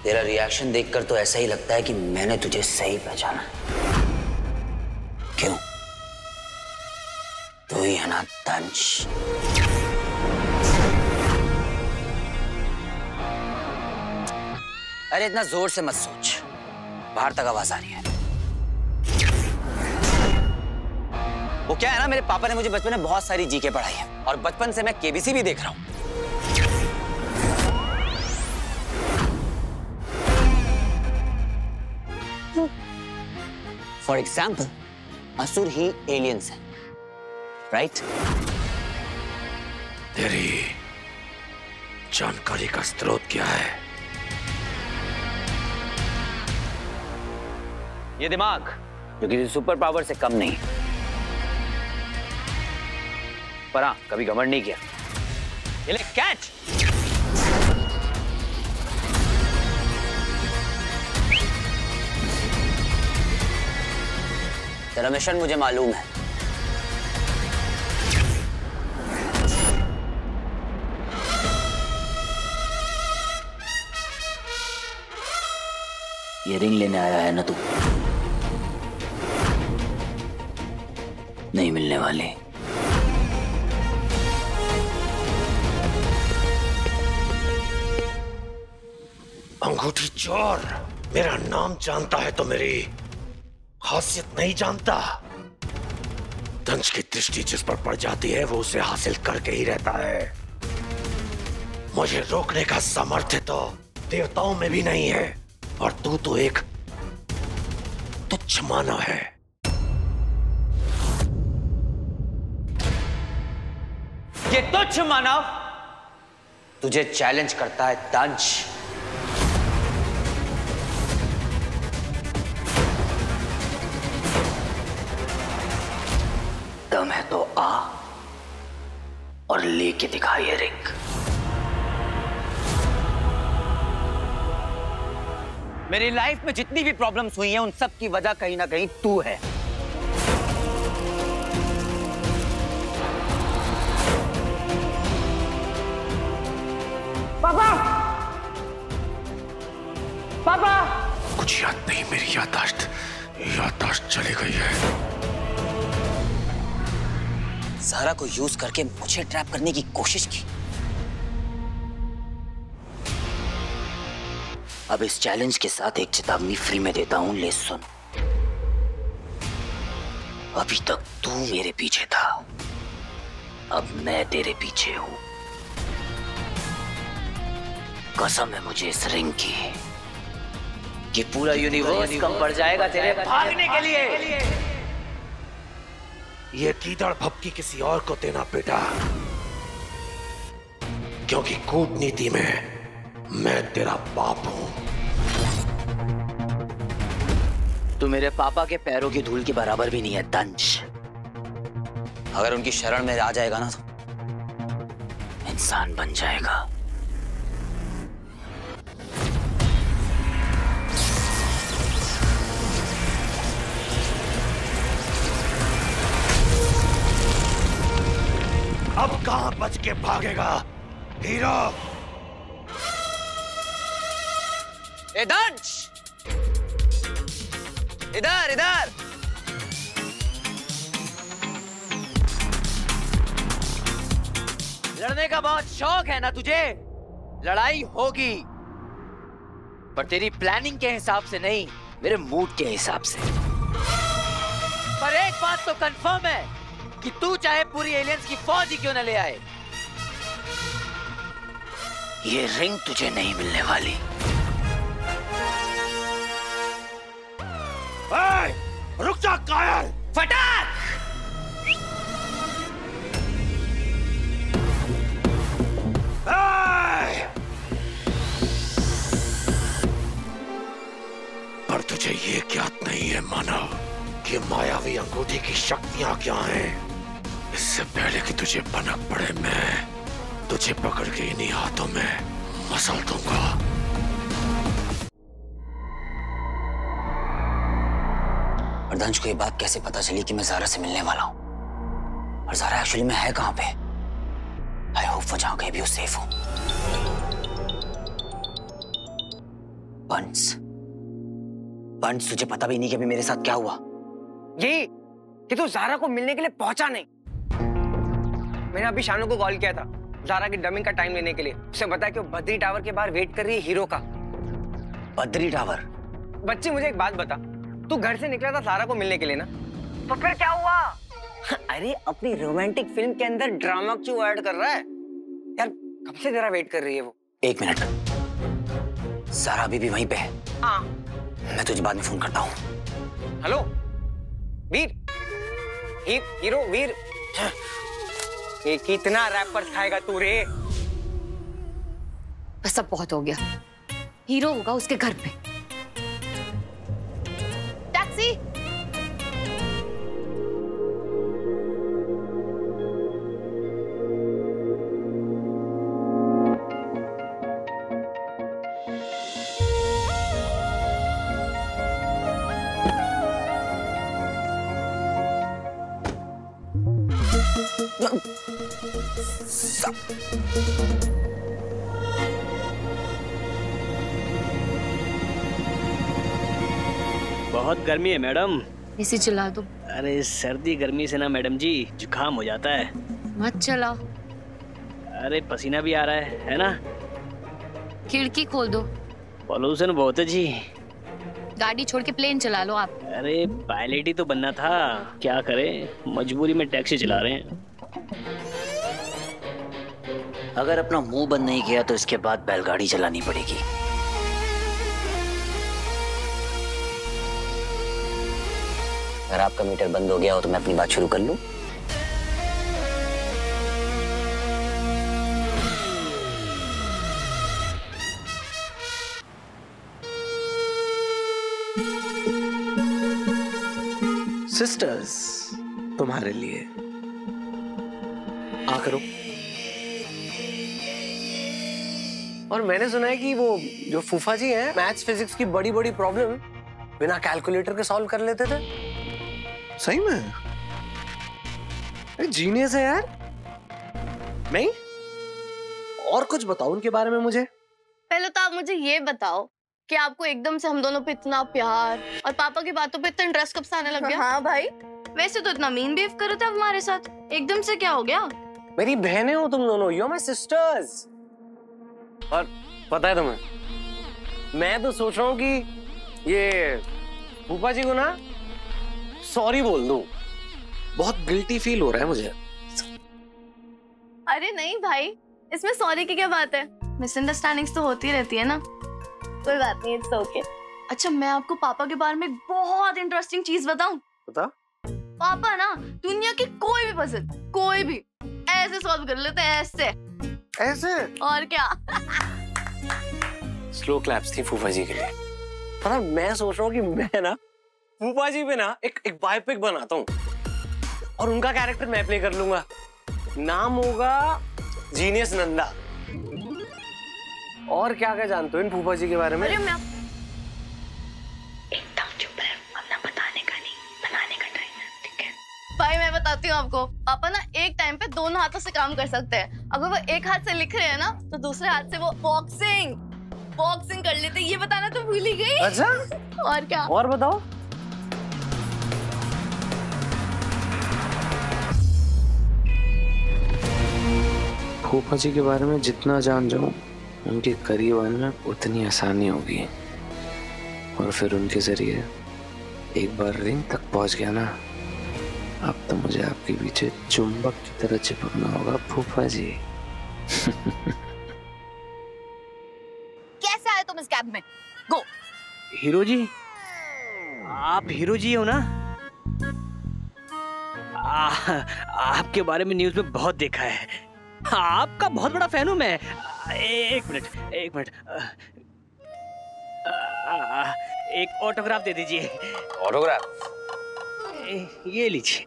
तेरा रिएक्शन देखकर तो ऐसा ही लगता है कि मैंने तुझे सही पहचाना। क्यों? तू ही है ना दंश? अरे इतना जोर से मत सोच, बाहर तक आवाज आ रही है। वो क्या है ना, मेरे पापा ने मुझे बचपन में बहुत सारी जीके पढ़ाई है और बचपन से मैं केबीसी भी देख रहा हूं। फॉर एग्जाम्पल, असुर ही एलियंस है, राइट? तेरी जानकारी का स्रोत क्या है? ये दिमाग जो किसी सुपर पावर से कम नहीं, पर हाँ कभी घमंड नहीं किया। ये ले कैच। तेरा मिशन मुझे मालूम है। ये रिंग लेने आया है ना तू? नहीं मिलने वाली। अंगूठी चोर, मेरा नाम जानता है तो मेरी खासियत नहीं जानता। दंश की दृष्टि जिस पर पड़ जाती है वो उसे हासिल करके ही रहता है। मुझे रोकने का सामर्थ्य तो देवताओं में भी नहीं है, और तू तो एक तुच्छ मानव है। ये तुच्छ मानव तुझे चैलेंज करता है दंश। दम है तो आ और लेके दिखा ये रिंग। मेरी लाइफ में जितनी भी प्रॉब्लम्स हुई हैं उन सब की वजह कहीं ना कहीं तू है। पापा! पापा! कुछ याद नहीं, मेरी याददाश्त चली गई है। ज़हरा को यूज करके मुझे ट्रैप करने की कोशिश की। अब इस चैलेंज के साथ एक चेतावनी फ्री में देता हूं, ले सुन। अभी तक तू मेरे पीछे था, अब मैं तेरे पीछे हूं। कसम है मुझे इस रिंग की कि पूरा यूनिवर्स कम पड़ जाएगा तेरे भागने के लिए। ये कीदड़ भपकी किसी और को देना बेटा, क्योंकि कूटनीति में मैं तेरा बाप हूं। तू मेरे पापा के पैरों की धूल के बराबर भी नहीं है दंश। अगर उनकी शरण में आ जाएगा ना तो इंसान बन जाएगा। अब कहां बच के भागेगा हीरो? ए दंश, इधर इधर। लड़ने का बहुत शौक है ना तुझे? लड़ाई होगी, पर तेरी प्लानिंग के हिसाब से नहीं, मेरे मूड के हिसाब से। पर एक बात तो कंफर्म है कि तू चाहे पूरी एलियंस की फौज ही क्यों न ले आए, ये रिंग तुझे नहीं मिलने वाली। रुक जा कायल! फटाक! पर तुझे ये ज्ञात नहीं है मानव कि मायावी अंगूठी की शक्तियां क्या हैं। इससे पहले कि तुझे भनक पड़े, मैं तुझे पकड़ के इन्हीं हाथों में मसल दूंगा। और दंश को ये बात कैसे पता चली कि मैं ज़हरा से मिलने वाला हूं? और ज़हरा एक्चुअली में है कहां पे? आई होप वो जहां कहीं भी वो सेफ हो। बंस, बंस तुझे पता भी नहीं कि अभी मेरे साथ क्या हुआ? यही कि तू ज़ारा को मिलने के लिए पहुंचा नहीं। मैंने अभी शानू को कॉल किया था ज़ारा की डबिंग का टाइम लेने के लिए। उसे बताया कि वो बद्री टावर के बाहर वेट कर रही है हीरो का। बद्री टावर? बच्ची मुझे एक बात बता, तू घर से निकला था ज़ारा को मिलने के लिए ना, तो फिर क्या हुआ? अरे अपनी रोमांटिक फिल्म के अंदर ड्रामा क्यों ऐड कर रहा है यार? कब से तेरा वेट कर रही है वो? 1 मिनट, ज़ारा अभी भी वहीं पे है। हाँ, मैं तुझे बाद में फोन करता हूँ। हेलो वीर, हीरो वीर, ये कितना रैपर खाएगा तू रे? बस अब बहुत हो गया। हीरो होगा उसके घर पे। टैक्सी। बहुत गर्मी है मैडम। इसी चला दो। अरे सर्दी गर्मी से ना मैडम जी जुकाम हो जाता है। मत चलाओ। अरे पसीना भी आ रहा है ना? खिड़की खोल दो। पॉल्यूशन बहुत है जी। गाड़ी छोड़ के प्लेन चला लो आप। अरे पायलट ही तो बनना था, क्या करें, मजबूरी में टैक्सी चला रहे हैं। अगर अपना मुंह बंद नहीं किया तो इसके बाद बैलगाड़ी चलानी पड़ेगी। अगर आपका मीटर बंद हो गया हो तो मैं अपनी बात शुरू कर लूं? सिस्टर्स तुम्हारे लिए आ करो। और मैंने सुना है कि वो जो फूफा जी हैं मैथ्स फिजिक्स की बड़ी बड़ी प्रॉब्लम बिना कैलकुलेटर के सॉल्व कर लेते थे। सही में? जीनियस है यार। नहीं और कुछ बताओ उनके बारे में मुझे। पहले तो आप मुझे ये बताओ कि आपको एकदम से हम दोनों पे इतना प्यार और पापा की बातों पे इतना इंटरेस्ट कब से आने लग गया? हाँ भाई, वैसे तो इतना मीन बिहेव कर रहे थे हमारे साथ, एकदम से क्या हो गया? मेरी बहनें हो तुम दोनों, यू आर माय सिस्टर्स। और पता है तुम्हें, मैं तो सोच रहा हूँ कि ये फूफा जी को ना सॉरी बोल दूं। बहुत गिल्टी फील हो रहा है मुझे। अरे नहीं भाई, इसमें सॉरी की क्या बात है? मिसअंडरस्टैंडिंग्स तो होती रहती है ना, कोई बात नहीं, इट्स ओके। अच्छा, मैं आपको पापा के बारे में एक बहुत इंटरेस्टिंग चीज बताऊं? बता। पापा ना दुनिया की कोई भी पजल, कोई भी ऐसे सॉल्व कर लेते हैं, ऐसे ऐसे। और क्या? स्लो क्लैप्स थी फूफा जी के लिए। पता मैं सोच रहा हूँ कि मैं ना फूफा जी पे ना एक बायोपिक बनाता हूँ और उनका कैरेक्टर मैं प्ले कर लूंगा। नाम होगा जीनियस नंदा। और क्या क्या जानते हो इन फूफा जी के बारे में? अरे मैं एकदम चुप है, अपना बताने का नहीं, बनाने का टाइम है, ठीक है? भाई मैं बताती हूँ आपको, पापा ना एक टाइम पे दोनों हाथों से काम कर सकते हैं। अगर वो एक हाथ से लिख रहे हैं ना तो दूसरे हाथ से वो बॉक्सिंग कर लेते हैं। ये बताना तो भूल ही गई। अच्छा, और क्या? और बताओ। फूफा जी के बारे में जितना जान जाऊं उनके करीब आने में उतनी आसानी होगी। और फिर उनके जरिए एक बार रिंग तक पहुंच गया ना, अब तो मुझे आपके पीछे चुंबक की तरह चिपकना होगा फूफा जी। कैसे आए तुम इस कैब में? गो। हीरो जी, आप हीरो जी हो ना? आपके बारे में न्यूज़ में बहुत देखा है, आपका बहुत बड़ा फैन हूं मैं। एक मिनट, एक ऑटोग्राफ दे दीजिए। ऑटोग्राफ? ये लीजिए।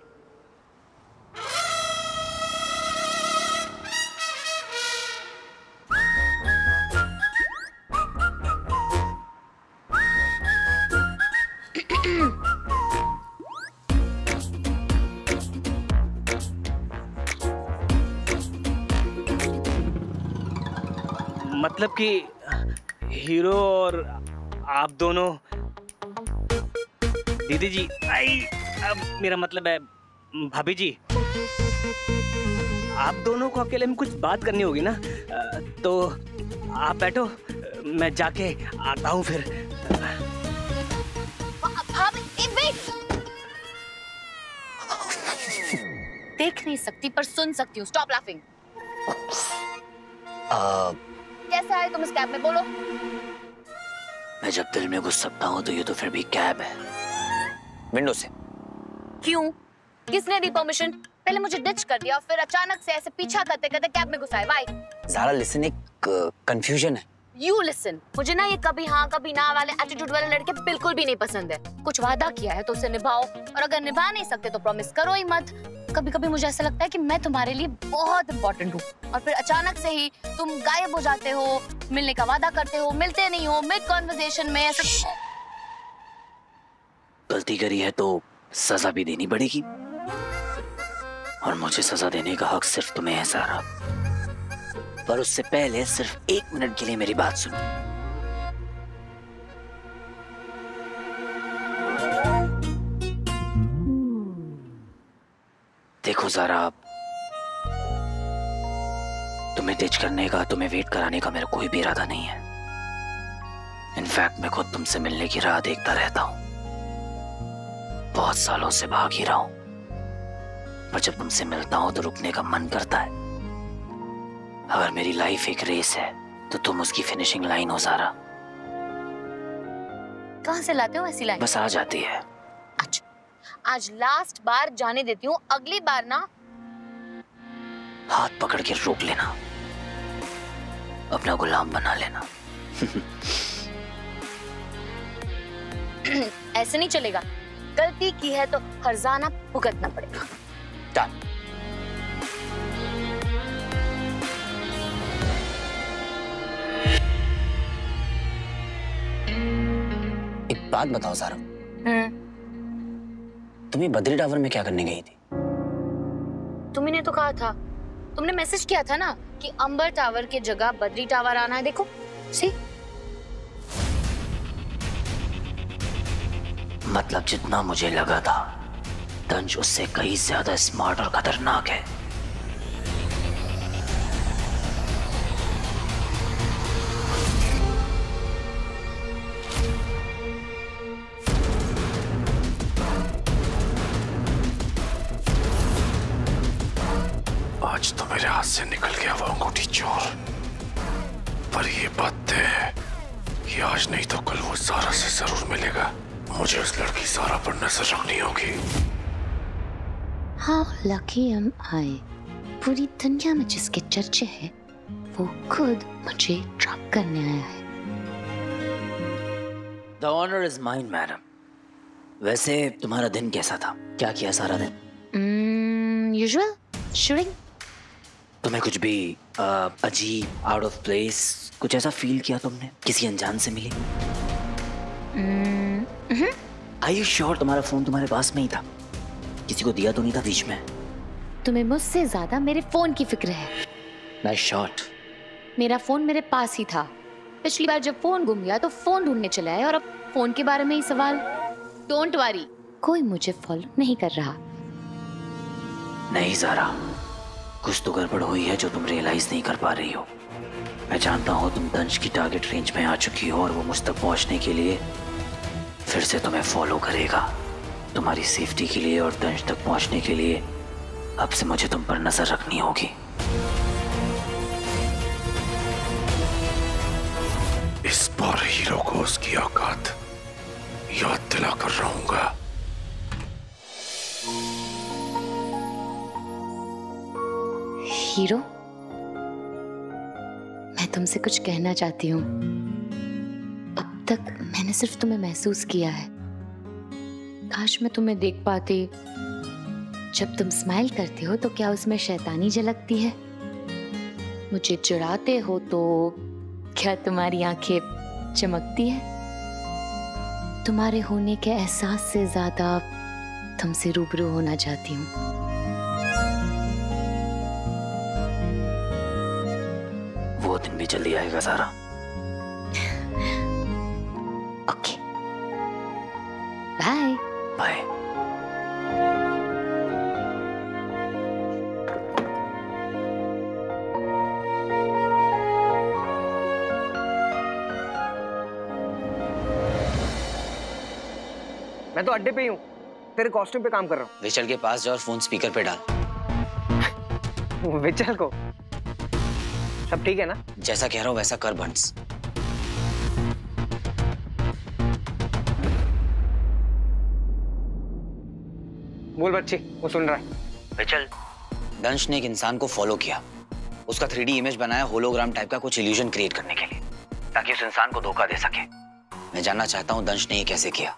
मतलब कि हीरो और आप दोनों दीदी जी, अब मेरा मतलब है भाभी जी, आप दोनों को अकेले में कुछ बात करनी होगी ना, तो आप बैठो, मैं जाके आता हूँ फिर। देख नहीं सकती पर सुन सकती हूँ। Stop laughing. कैसे आए तुम इस कैब में, बोलो? मैं जब दिल में घुस सकता हूँ तो ये तो फिर भी कैब है, विंडो से। क्यों? किसने दी परमिशन? पहले मुझे डिच कर दिया और फिर अचानक से ऐसे पीछा करते करते कैब में घुसाए। Why? ज़ारा लिसन, एक कंफ्यूजन है। You listen, मुझे ना ये कभी हाँ कभी ना वाले एटीट्यूड वाले लड़के बिल्कुल भी नहीं पसंद है। कुछ वादा किया है तो उसे निभाओ, और अगर निभा नहीं सकते तो प्रॉमिस करो ही मत। कभी कभी मुझे ऐसा लगता है कि मैं तुम्हारे लिए बहुत इंपॉर्टेंट हूँ, और फिर अचानक से ही तुम गायब हो जाते हो, मिलने का वादा करते हो, मिलते नहीं हो, मिड कॉन्वर्सेशन में ऐसा। गलती करी है तो सजा भी देनी पड़ेगी, और मुझे सजा देने का हक सिर्फ तुम्हें है ज़ारा। पर उससे पहले सिर्फ 1 मिनट के लिए मेरी बात सुनो। देखो ज़ारा, तुम्हें डिच करने का, तुम्हें वेट कराने का मेरा कोई भी इरादा नहीं है। इनफैक्ट मैं खुद तुमसे मिलने की राह देखता रहता हूं, बहुत सालों से भाग ही रहा हूं, पर जब तुमसे मिलता हूं तो रुकने का मन करता है। अगर मेरी लाइफ एक रेस है तो तुम उसकी फिनिशिंग लाइन हो ज़ारा। कहां से लाते हो ऐसी लाइन? बस आ जाती है। अच्छा, आज लास्ट बार जाने देती हूँ, अगली बार ना हाथ पकड़ के रोक लेना, अपना गुलाम बना लेना। ऐसे नहीं चलेगा, गलती की है तो हर्जाना भुगतना पड़ेगा। डन। एक बात बताओ ज़ारा, तुम्हें बद्री टावर में क्या करने गई थी? तुमने तो कहा था, तुमने मैसेज किया था ना कि अंबर टावर की जगह बद्री टावर आना है। देखो सी, मतलब जितना मुझे लगा था, तंज उससे कहीं ज्यादा स्मार्ट और खतरनाक है। आज तो मेरे हाथ से निकल गया वो अंगूठी चोर, पर ये बात तय है कि आज नहीं तो कल वो ज़ारा से जरूर मिलेगा। मुझे उस लड़की ज़ारा पर नजर रखनी होगी। How lucky am I? पूरी दुनिया में जिसके चर्चे हैं वो खुद मुझे ट्रैप करने आया है। The honor is mine, madam. वैसे तुम्हारा दिन कैसा था? क्या किया सारा दिन? Usual shooting। तुम्हें कुछ भी अजीब, आउट ऑफ प्लेस, कुछ ऐसा फील किया तुमने? किसी अनजान से मिली? Are you sure तुम्हारा फोन तुम्हारे पास में ही था? किसी को दिया तो नहीं था बीच में? तुम्हें मुझसे ज्यादा मेरे फोन की फिक्र है। Nice shot। मेरा फोन मेरे पास ही था। पिछली बार जब फोन गुम गया तो फोन ढूंढने चले आए, और अब फोन के बारे में ही सवाल। डोंट वरी, कोई मुझे फॉलो नहीं कर रहा। नहीं ज़ारा, कुछ तो गड़बड़ हुई है जो तुम रियलाइज नहीं कर पा रही हो। मैं जानता हूँ तुम तंज की टारगेट रेंज में आ चुकी हो, और वो मुझ तक पहुँचने के लिए फिर से तुम्हें फॉलो करेगा। तुम्हारी सेफ्टी के लिए और तंज तक पहुँचने के लिए अब से मुझे तुम पर नजर रखनी होगी। इस बार हीरो को उसकी औकात याद दिलाकर रहूंगा। हीरो, मैं तुमसे कुछ कहना चाहती हूँ। अब तक मैंने सिर्फ तुम्हें महसूस किया है। काश मैं तुम्हें देख पाती। जब तुम स्माइल करते हो तो क्या उसमें शैतानी झलकती है? मुझे चिढ़ाते हो तो क्या तुम्हारी आंखें चमकती है? तुम्हारे होने के एहसास से ज्यादा तुमसे रूबरू होना चाहती हूँ। वो दिन भी जल्दी आएगा ज़ारा। मैं तो अड्डे पे ही हूँ, तेरे कॉस्ट्यूम पे काम कर रहा विचल के पास जाओ और फोन स्पीकर पे डाल। हूँ। विचल को सब ठीक है ना? जैसा कह रहा हूँ वैसा कर बंस। बोल बच्ची, वो सुन रहा है। विचल, दंश ने एक इंसान को फॉलो किया, उसका 3D इमेज बनाया होलोग्राम टाइप का कुछ इल्यूजन क्रिएट करने के लिए, ताकि उस इंसान को धोखा दे सके। मैं जानना चाहता हूँ दंश ने ये कैसे किया।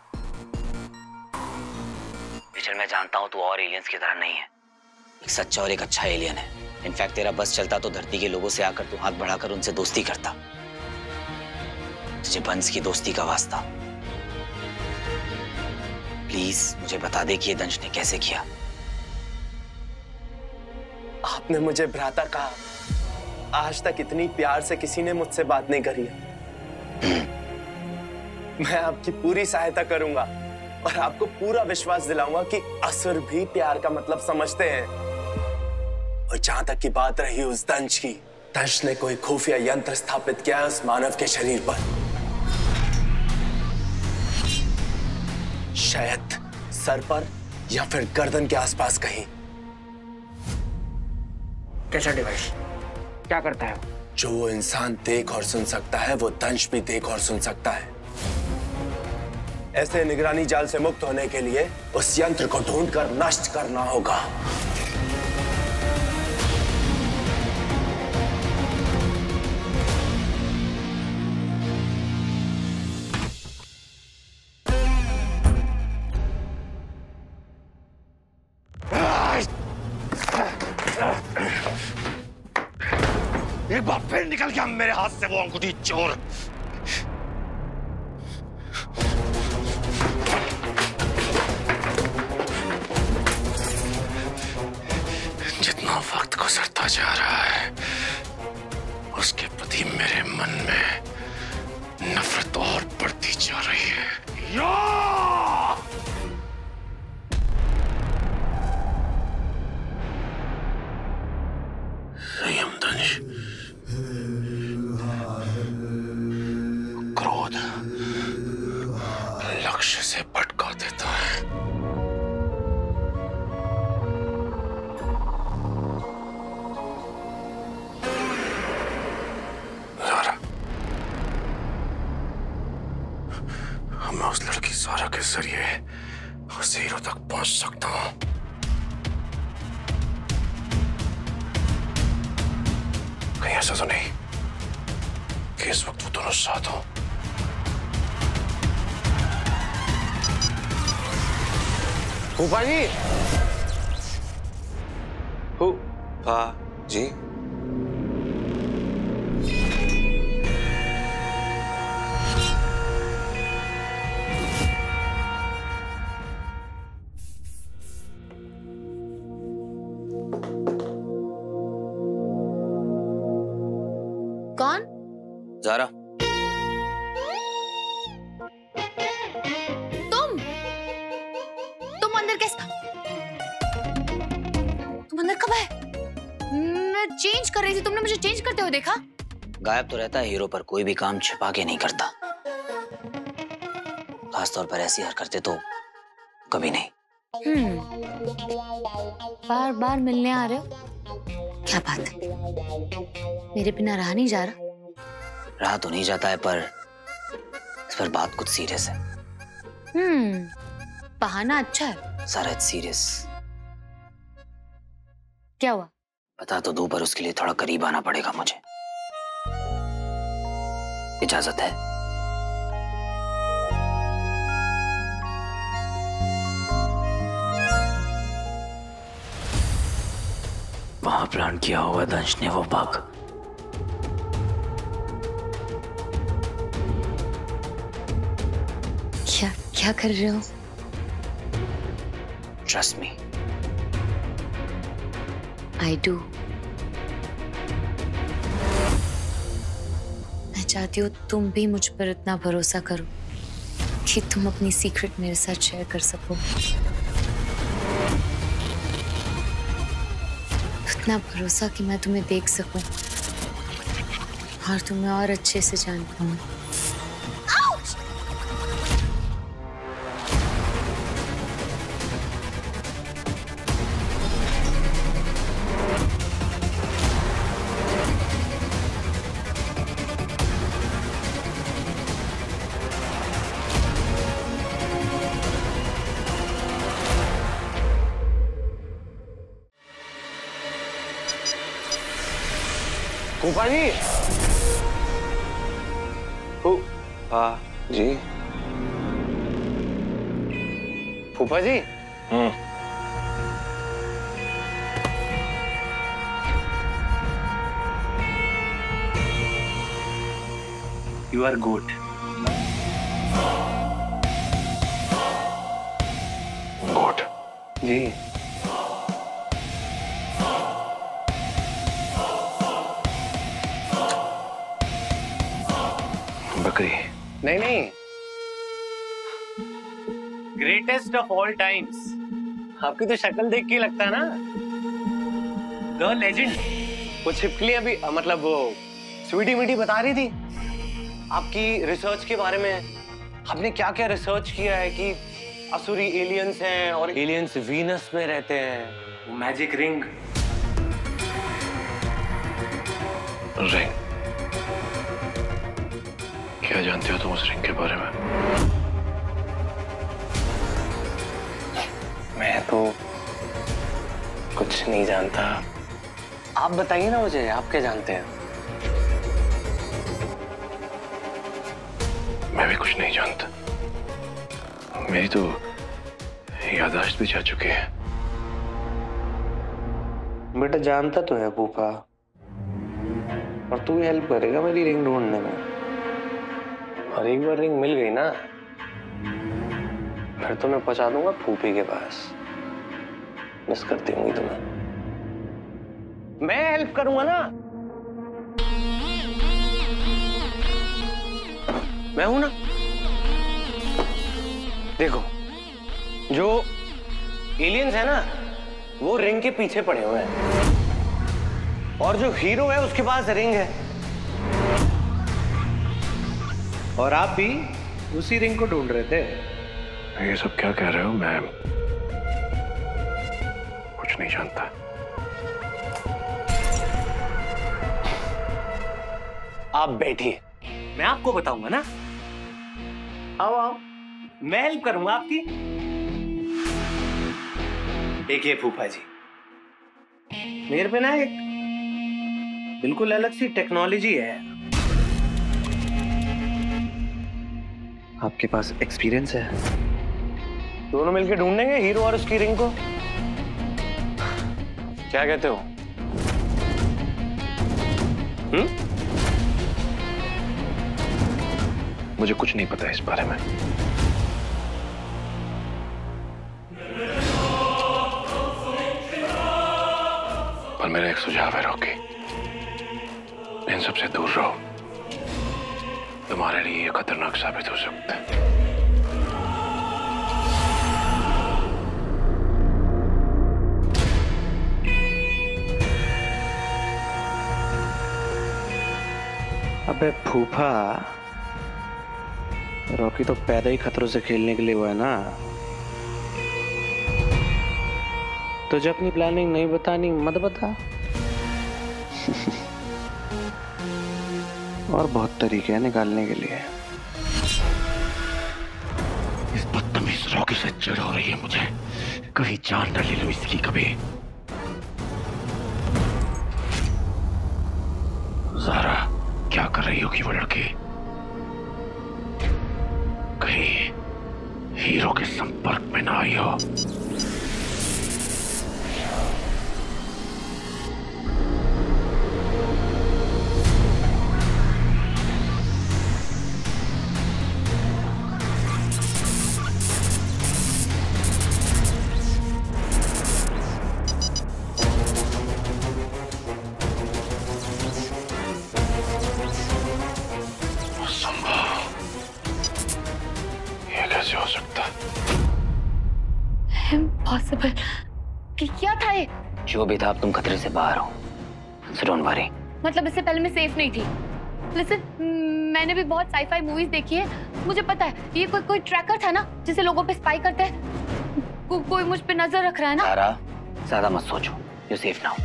विचल, मैं जानता हूँ तू और एलियंस की तरह नहीं है, एक सच्चा और एक अच्छा एलियन है। इनफैक्ट तेरा बस चलता तो धरती के लोगों से आकर तू हाथ बढ़ाकर उनसे दोस्ती करता। तुझे बंस की दोस्ती का वास्ता। प्लीज मुझे बता दे कि ये दंश ने कैसे किया। आपने मुझे भ्राता कहा, आज तक इतनी प्यार से किसी ने मुझसे बात नहीं करी है। मैं आपकी पूरी सहायता करूंगा और आपको पूरा विश्वास दिलाऊंगा कि असुर भी प्यार का मतलब समझते हैं। और जहां तक की बात रही उस दंश की, दंश ने कोई खुफिया यंत्र स्थापित किया उस मानव के शरीर पर, शायद सर पर या फिर गर्दन के आसपास कहीं। कैसा डिवाइस? क्या करता है? जो वो इंसान देख और सुन सकता है वो दंश भी देख और सुन सकता है। ऐसे निगरानी जाल से मुक्त होने के लिए उस यंत्र को ढूंढकर नष्ट करना होगा। एक बार फिर निकल गया मेरे हाथ से वो अंगूठी चोर। जितना वक्त गुजरता जा रहा है उसके प्रति मेरे मन में नफरत और बढ़ती जा रही है। या! संयम दंश, क्रोध लक्ष्य से भटका देता है। ज़ारा, मैं उस लड़की ज़ारा के जरिए उस हीरो तक पहुंच सकता हूं। कहीं ऐसा तो नहीं कि इस वक्त वो दोनों साथ हो। फूफा जी। फूफा जी। कौन? ज़ारा। तुम अंदर कैसे? तुम अंदर कब आए? मैं चेंज कर रही थी, तुमने मुझे चेंज करते हुए देखा? गायब तो रहता है हीरो, पर कोई भी काम छिपा के नहीं करता। खासतौर पर ऐसी हरकतें तो कभी नहीं। बार बार मिलने आ रहे हो, क्या बात है? मेरे बिना रहा नहीं जा रहा? रहा तो नहीं जाता है, पर इस पर बात कुछ सीरियस है। बहाना अच्छा है। सारा सीरियस। क्या हुआ? बता तो दूं, पर उसके लिए थोड़ा करीब आना पड़ेगा मुझे। इजाजत है? वहां प्लान किया होगा दंश ने वो बग। क्या कर रहे हो? Trust me. I do. मैं चाहती हूँ तुम भी मुझ पर इतना भरोसा करो कि तुम अपनी सीक्रेट मेरे साथ शेयर कर सको। इतना भरोसा कि मैं तुम्हें देख सकूं और तुम्हें और अच्छे से जान पाऊं। फूफा जी। फूफा जी। फूफा जी। You are good. गुड। जी। बकरी। नहीं नहीं, ग्रेटेस्ट ऑफ ऑल टाइम्स। आपकी तो शक्ल देख के लगता है ना, द लेजेंड। वो छिपकली अभी मतलब वो स्वीटी मीटी बता रही थी आपकी रिसर्च के बारे में। आपने क्या क्या रिसर्च किया है कि असुरी एलियंस हैं और एलियंस वीनस में रहते हैं। वो मैजिक रिंग। रिंग? क्या जानते हो तुम उस रिंग के बारे में? मैं तो कुछ नहीं जानता। आप बताइए ना मुझे, आप क्या जानते हैं? मैं भी कुछ नहीं जानता। मेरी तो याददाश्त भी जा चुकी है। बेटा जानता तो है फूफा, और तू हेल्प करेगा मेरी रिंग ढूंढने में। और एक बार रिंग मिल गई ना, फिर तो मैं पहुंचा दूंगा फूफी के पास। मिस करती होंगी तुम्हें। मैं हेल्प करूंगा ना, मैं हूं ना। देखो, जो एलियंस है ना, वो रिंग के पीछे पड़े हुए हैं, और जो हीरो है उसके पास रिंग है, और आप भी उसी रिंग को ढूंढ रहे थे। ये सब क्या कह रहे हो? मैं कुछ नहीं जानता। आप बैठिए, मैं आपको बताऊंगा ना। आओ आओ, मैं हेल्प करूंगा आपकी। देखिए फूफा जी, मेरे पे ना एक बिल्कुल अलग सी टेक्नोलॉजी है। आपके पास एक्सपीरियंस है? दोनों मिलकर ढूंढेंगे हीरो और उसकी रिंग को। क्या कहते हो? मुझे कुछ नहीं पता इस बारे में। पर मेरा एक सुझाव है रॉकी, इन सबसे दूर रहो। तुम्हारे लिए ये खतरनाक साबित हो सकता है। अबे फूफा, रॉकी तो पैदा ही खतरों से खेलने के लिए हुआ है ना। तुझे अपनी प्लानिंग नहीं बतानी, मत बता। और बहुत तरीके हैं निकालने के लिए। इस बदतमीज रॉकी से चिढ़ हो रही है मुझे। कहीं जान न ले लो इसकी कभी। ज़ारा, क्या कर रही होगी वो लड़की? कहीं हीरो के संपर्क में ना आई हो। कैसे हो सकता? Impossible. क्या था ये? जो भी था, अब तुम खतरे से बाहर हो। So don't worry. मतलब इससे पहले मैं सेफ नहीं थी। Listen, मैंने भी बहुत साई-फाई मूवीज देखी है। मुझे पता है ये कोई ट्रैकर था ना, जिसे लोगों पे स्पाई करते हैं। कोई मुझ पे नजर रख रहा है ना। सारा, ज्यादा मत सोचो। You're safe now.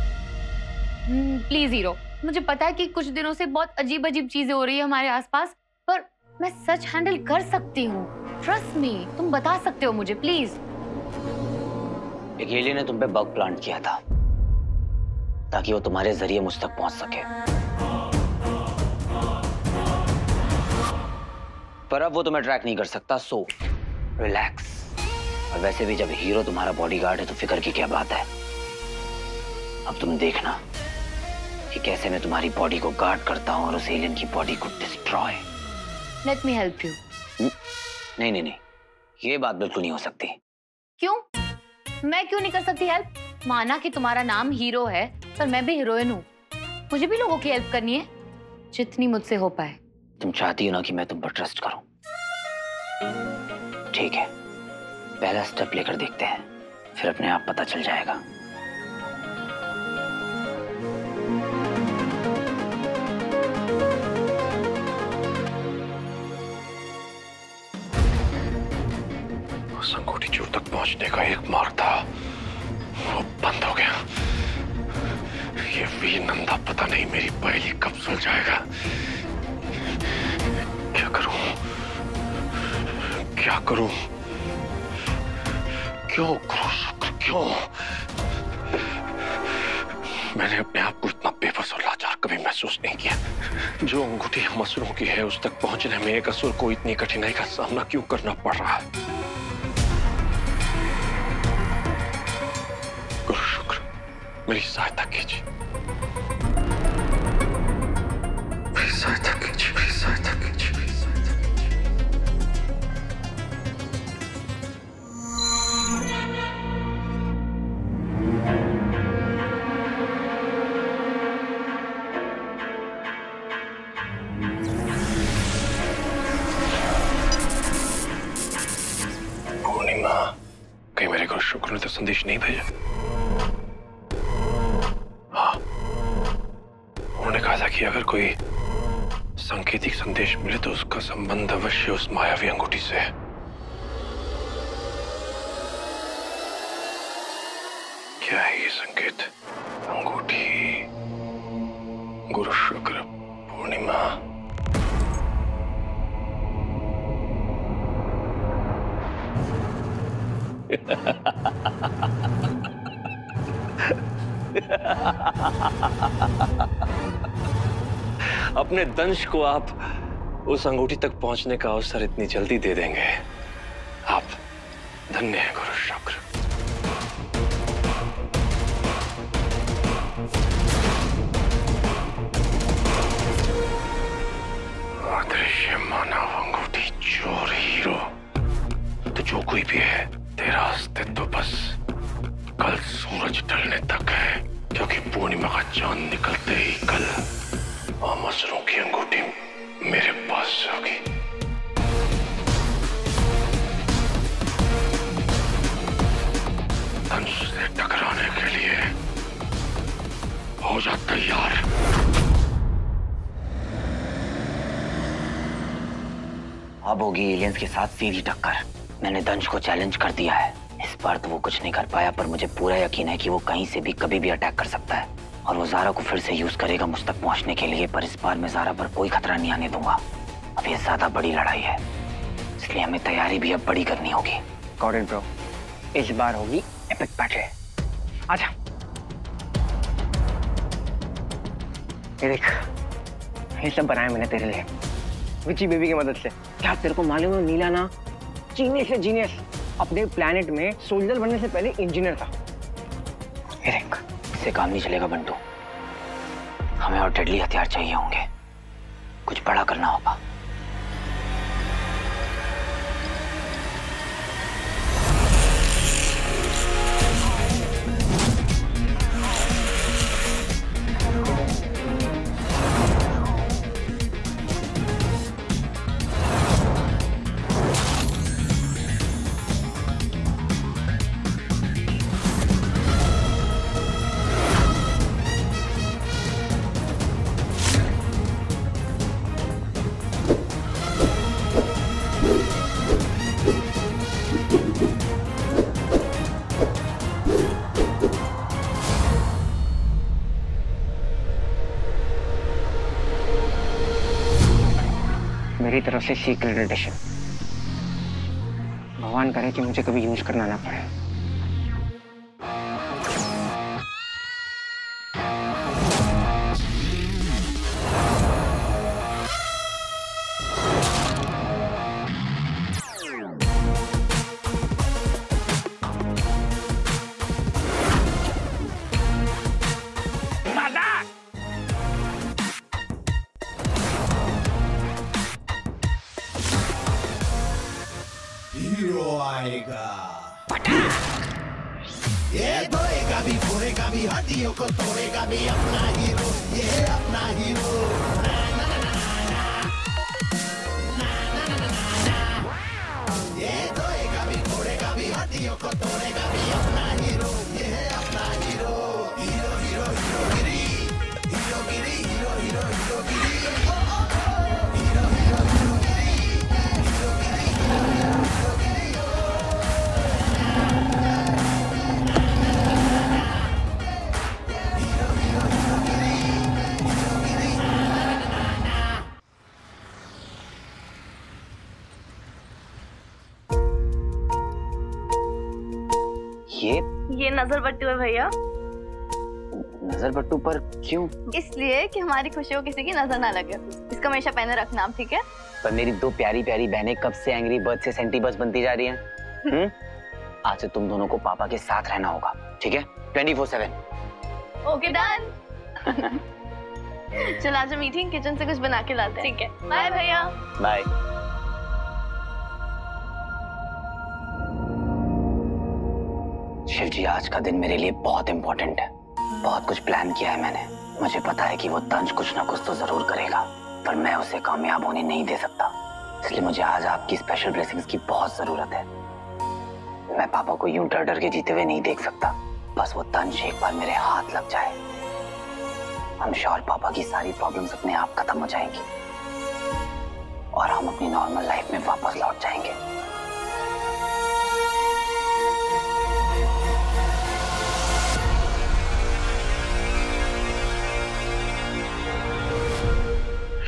Please hero, मुझे पता है कि कुछ दिनों से बहुत अजीब अजीब चीजें हो रही है हमारे आसपास, पर मैं सच हैंडल कर सकती हूँ। ट्रस्ट मी, तुम बता सकते हो मुझे, प्लीज। एक एलियन ने तुम पे बग प्लांट किया था ताकि वो तुम्हारे जरिए मुझ तक पहुंच सके। पर अब वो तुम्हें ट्रैक नहीं कर सकता, सो रिलैक्स। और वैसे भी जब हीरो तुम्हारा बॉडीगार्ड है तो फिक्र की क्या बात है। अब तुम देखना कि कैसे मैं तुम्हारी बॉडी को गार्ड करता हूँ और उस एलियन की बॉडी को destroy. Let me help you. नहीं नहीं नहीं, ये बात बिल्कुल नहीं हो सकती। क्यों? मैं क्यों नहीं कर सकती हेल्प? माना कि तुम्हारा नाम हीरो है, पर मैं भी हीरोइन हूँ। मुझे भी लोगों की हेल्प करनी है, जितनी मुझसे हो पाए। तुम चाहती हो ना कि मैं तुम पर ट्रस्ट करूं? ठीक है, पहला स्टेप लेकर देखते हैं, फिर अपने आप पता चल जाएगा। संगोटी चोर तक पहुंचने का एक मार्ग था, वो बंद हो गया। ये वीर नंदा पता नहीं मेरी पहेली कब सुलझाएगा। क्या करूं? क्या करूं? क्यों करूं शुक्र, क्यों? मैंने अपने आप को इतना बेबस और लाचार कभी महसूस नहीं किया। जो अंगूठी हम असुरों की है, उस तक पहुंचने में एक असुर को इतनी कठिनाई का सामना क्यों करना पड़ रहा है? गुरु शुक्र, मेरी सहायता कीजिए, मेरी सहायता कीजिए, मेरी सहायता कीजिए, मेरी सहायता कीजिए। पूर्णिमा, कहीं मेरे गुरु शुक्र ने तो संदेश नहीं भेजा? उन्होंने कहा था कि अगर कोई सांकेतिक संदेश मिले तो उसका संबंध अवश्य उस मायावी अंगूठी से है। क्या है ये संकेत? अंगूठी, गुरु शुक्र, पूर्णिमा। अपने दंश को आप उस अंगूठी तक पहुंचने का अवसर इतनी जल्दी दे देंगे। आप धन्य हैं गुरु शुक्र। अदृश्य मानव अंगूठी चोर हीरो, तो जो कोई भी है, तेरा अस्तित्व बस कल सूरज ढलने तक है, क्योंकि पूर्णिमा का चांद निकलते ही कल असुरों की अंगूठी मेरे पास होगी। दंश से टकराने के लिए हो जा तैयार। अब होगी एलियंस के साथ सीधी टक्कर। मैंने दंश को चैलेंज कर दिया है। इस बार तो वो कुछ नहीं कर पाया, पर मुझे पूरा यकीन है कि वो कहीं से भी कभी भी अटैक कर सकता है और वो ज़ारा को फिर से यूज करेगा मुझ तक पहुंचने के लिए। पर इस बार मैं ज़ारा पर कोई खतरा नहीं आने दूंगा। अब ये ज्यादा बड़ी लड़ाई है, इसलिए हमें तैयारी भी अब बड़ी करनी होगी। गॉट इट ब्रो, इस बार होगी एपिक बैटल। आजा, ये देख, ये सब बनाया मैंने तेरे लिए विची बेबी की मदद से। क्या तेरे को मालूम है नीला ना जीनियस है, जीनियस। अपने प्लेनेट में सोल्जर बनने से पहले इंजीनियर था। ये देख, इससे काम नहीं चलेगा बंटू, हमें और डेडली हथियार चाहिए होंगे। कुछ बड़ा करना होगा। मेरी तरफ से सीक्रेट एडिशन। भगवान करे कि मुझे कभी यूज करना ना पड़े। आएगा। ये धोएगा भी, फोड़ेगा भी, हड्डियों को तोड़ेगा भी, अपना हीरो, ये अपना हीरो। ये धोएगा भी, फोड़ेगा भी, हड्डियों को तोड़ेगा भी, अपना हीरो, ये अपना हीरो। हीरो हीरो हीरो गिरी, हीरो गिरी, हीरो हीरो हीरो गिरी, हीरो हीरो हीरो गिरी, हीरो गिरी, हीरो गिरी। ये नजर बट्टू है भैया। नजर बट्टू पर क्यों? इसलिए कि हमारी खुशियों किसी की नजर ना लगे। इसको हमेशा पहने रखना आप, ठीक है? पर मेरी दो प्यारी प्यारी बहनें कब से एंग्री बर्ड से सेंटी बर्ड्स बनती जा रही हैं? आज से तुम दोनों को पापा के साथ रहना होगा, ठीक है? 24/7। Okay done. चल आज मीटिंग किचन से कुछ बना के लाते हैं। ठीक है, बाय भैया। बाय। शिव जी, आज का दिन मेरे लिए बहुत इंपॉर्टेंट है। बहुत कुछ प्लान किया है मैंने। मुझे पता है कि वो तंज कुछ ना कुछ तो जरूर करेगा, पर मैं उसे कामयाब होने नहीं दे सकता। इसलिए मुझे आज आपकी स्पेशल ब्लेसिंग्स की बहुत जरूरत है। मैं पापा को यूं डर डर के जीते हुए नहीं देख सकता। बस वो तंज एक बार मेरे हाथ लग जाए, I'm sure पापा की सारी प्रॉब्लम्स अपने आप खत्म हो जाएंगी और हम अपनी नॉर्मल लाइफ में वापस लौट जाएंगे।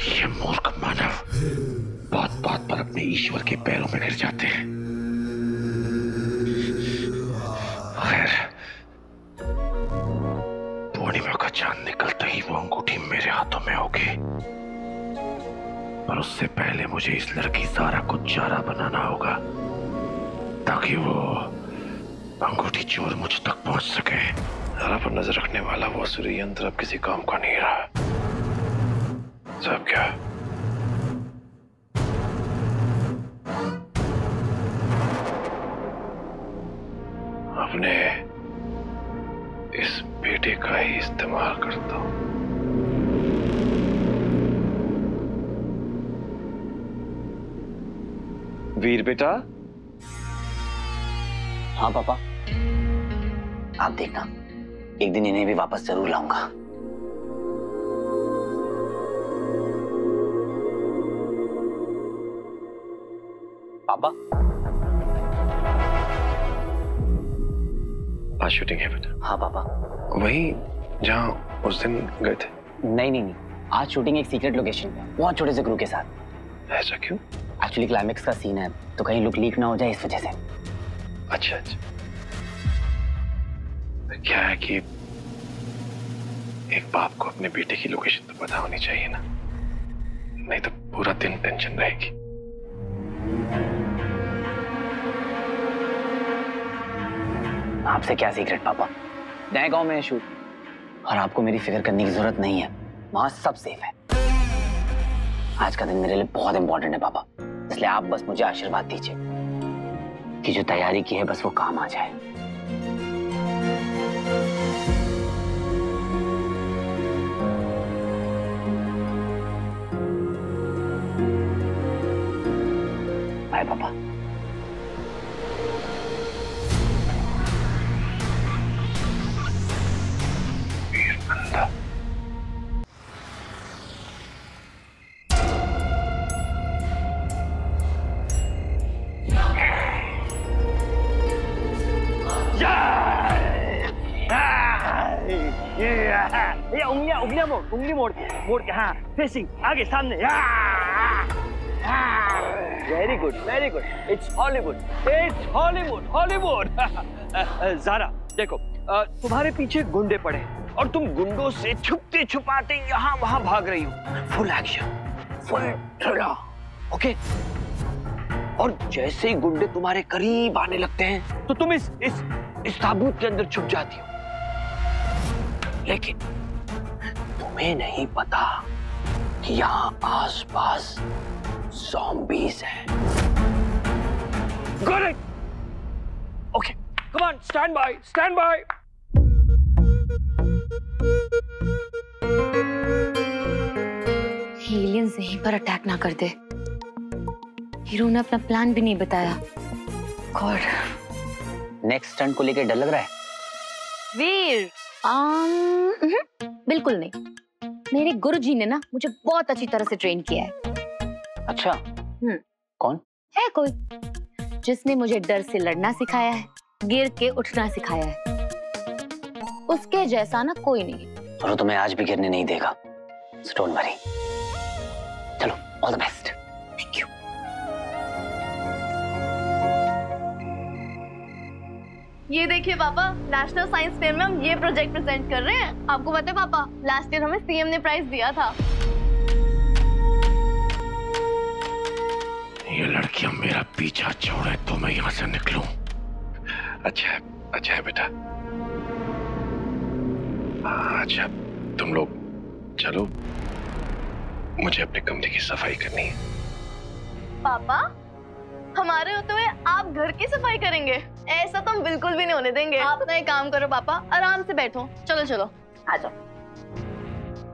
ये मूर्ख मानव बात बात पर अपने ईश्वर के पैरों में गिर जाते हैं। खैर, पूर्णिमा का चांद निकलते ही वो अंगूठी मेरे हाथों में होगी, पर उससे पहले मुझे इस लड़की ज़ारा को चारा बनाना होगा ताकि वो अंगूठी चोर मुझ तक पहुंच सके। ज़ारा पर नजर रखने वाला वो असुरी यंत्र अब किसी काम का नहीं रहा। सब क्या अपने इस बेटे का ही इस्तेमाल करता हूं। वीर बेटा। हाँ पापा, आप देखना एक दिन इन्हें भी वापस जरूर लाऊंगा। पापा, आज शूटिंग है बेटा? हाँ पापा। वही जहाँ उस दिन गए थे? नहीं नहीं नहीं, आज शूटिंग एक सीक्रेट लोकेशन पे, बहुत छोटे से क्रू के साथ। ऐसा क्यों? एक्चुअली क्लाइमेक्स का सीन है, तो कहीं लुक लीक ना हो जाए इस वजह से। अच्छा अच्छा। क्या है कि एक बाप को अपने बेटे की लोकेशन तो पता होनी चाहिए ना, नहीं तो पूरा दिन टेंशन रहेगी। आपसे क्या सीक्रेट पापा, नए गांव में है शूट और आपको मेरी फिक्र करने की जरूरत नहीं है, वहां सब सेफ है। आज का दिन मेरे लिए बहुत इंपॉर्टेंट है पापा, इसलिए आप बस मुझे आशीर्वाद दीजिए कि जो तैयारी की है बस वो काम आ जाए। बाय पापा। उंगली मोड़ के हाँ, फेसिंग आगे सामने। Very good very good, it's Hollywood, it's Hollywood Hollywood. ज़ारा देखो, तुम्हारे पीछे गुंडे पड़े और तुम गुंडों से छुपते छुपाते यहाँ वहां भाग रही हो। Full action, full thriller, okay? और जैसे ही गुंडे तुम्हारे करीब आने लगते हैं तो तुम इस ताबूत के अंदर छुप जाती हो, लेकिन तुम्हें नहीं पता कि यहाँ आसपास ज़ॉम्बीज़ हैं। Got it? Come on, stand by, stand by. Aliens यहीं पर अटैक ना कर दे। हीरो ने अपना प्लान भी नहीं बताया। गॉड। नेक्स्ट स्टंट को लेकर डर लग रहा है? वीर, बिल्कुल नहीं। मेरे गुरुजी ने ना मुझे बहुत अच्छी तरह से ट्रेन किया है। अच्छा। कौन है? कोई जिसने मुझे डर से लड़ना सिखाया है, गिर के उठना सिखाया है। उसके जैसा ना कोई नहीं। और वो तुम्हें आज भी गिरने नहीं देगा। So don't worry. चलो, all the best. Thank you. ये देखिए पापा, नेशनल साइंस फेयर में हम ये प्रोजेक्ट प्रेजेंट कर रहे हैं। आपको पता है पापा, लास्ट ईयर हमें सीएम ने प्राइज दिया था। ये लड़कियां मेरा पीछा छोड़े तो मैं यहाँ से निकलूं। अच्छा है बेटा। अच्छा, तुम लोग चलो, मुझे अपने कमरे की सफाई करनी है। पापा, हमारे होते हुए आप घर की सफाई करेंगे? ऐसा तो हम बिल्कुल भी नहीं होने देंगे। आप ना एक काम करो पापा, आराम से बैठो। चलो आ जाओ,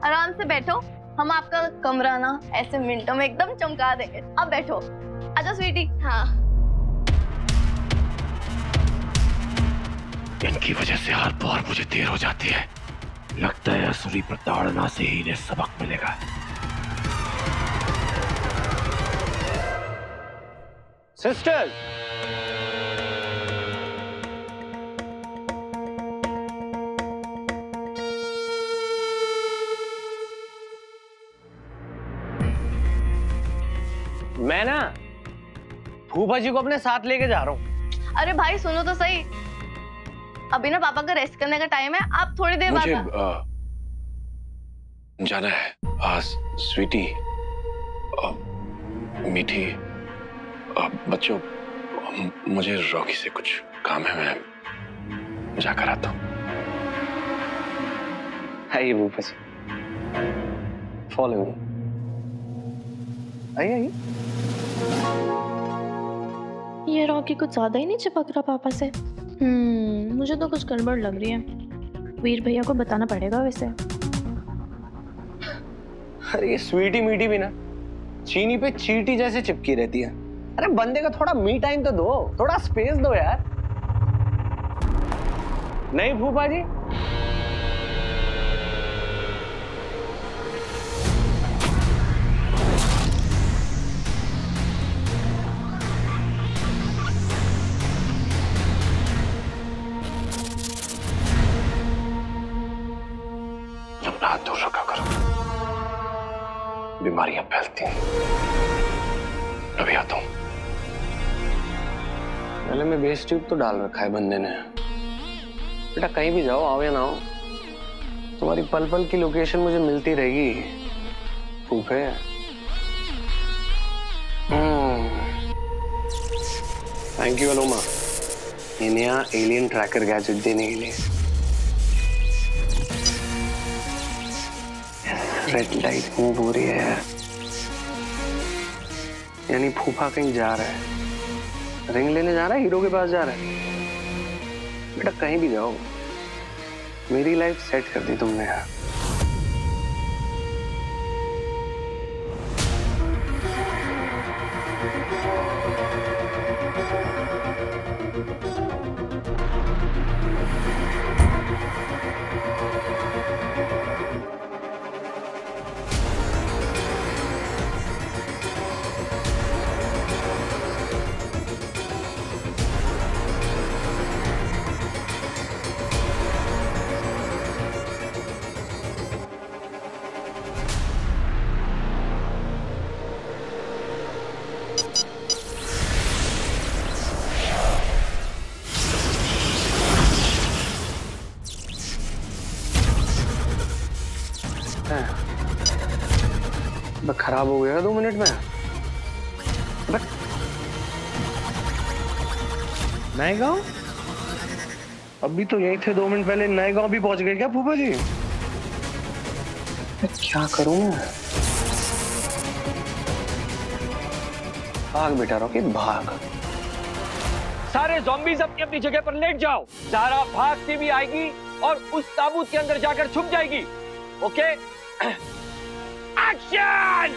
आराम से बैठो। हम आपका कमरा ना ऐसे मिनटों में एकदम चमका देंगे। अब बैठो, आजा स्वीटी। हाँ, इनकी वजह से हर बार मुझे देर हो जाती है। लगता है असुरी प्रताड़ना से ही इन्हें सबक मिलेगा। सिस्टर, मैं ना फूफा जी को अपने साथ लेके जा रहा हूँ। अरे भाई सुनो तो सही, अभी ना पापा का रेस्ट करने का टाइम है। आप थोड़ी देर बाद जाना है। स्वीटी, मीठी, बच्चों, मुझे रॉकी से कुछ काम है। मैं जाकर आता हूँ। आइए फूफा जी, फॉलो मी। आइए। ये रॉकी कुछ ज्यादा ही नहीं चिपक रहा पापा से। मुझे तो कुछ गड़बड़ लग रही है। वीर भैया को बताना पड़ेगा वैसे। अरे ये स्वीटी मीठी भी ना चीनी पे चींटी जैसे चिपकी रहती है। अरे बंदे का थोड़ा मी टाइम तो दो, थोड़ा स्पेस दो यार। नहीं फूफा जी? हाथ दूर रखा करो, बीमारियां फैलती हैं। अभी आता हूं। पहले में बेस ट्यूब तो डाल रखा है बंदे ने। बेटा कहीं भी जाओ, आओ या ना हो, तुम्हारी पल पल की लोकेशन मुझे मिलती रहेगी फूफे। थैंक यू अलोमा, ये नया एलियन ट्रैकर गैजेट देने के लिए। रेड लाइट मूव हो रही है, यानी फूफा कहीं जा रहा है, रिंग लेने जा रहा है, हीरो के पास जा रहा है। बेटा कहीं भी जाओ, मेरी लाइफ सेट कर दी तुमने यार। खराब हो गया 2 मिनट में। नए गांव? अभी तो यही थे 2 मिनट पहले, नए गांव भी पहुंच गए क्या फूफा जी? क्या करूं मैं? भाग बेटा रॉकी भाग। सारे ज़ॉम्बीज़ अपनी अपनी जगह पर लेट जाओ। ज़ारा भागती भी आएगी और उस ताबूत के अंदर जाकर छुप जाएगी। ओके? एक्शन!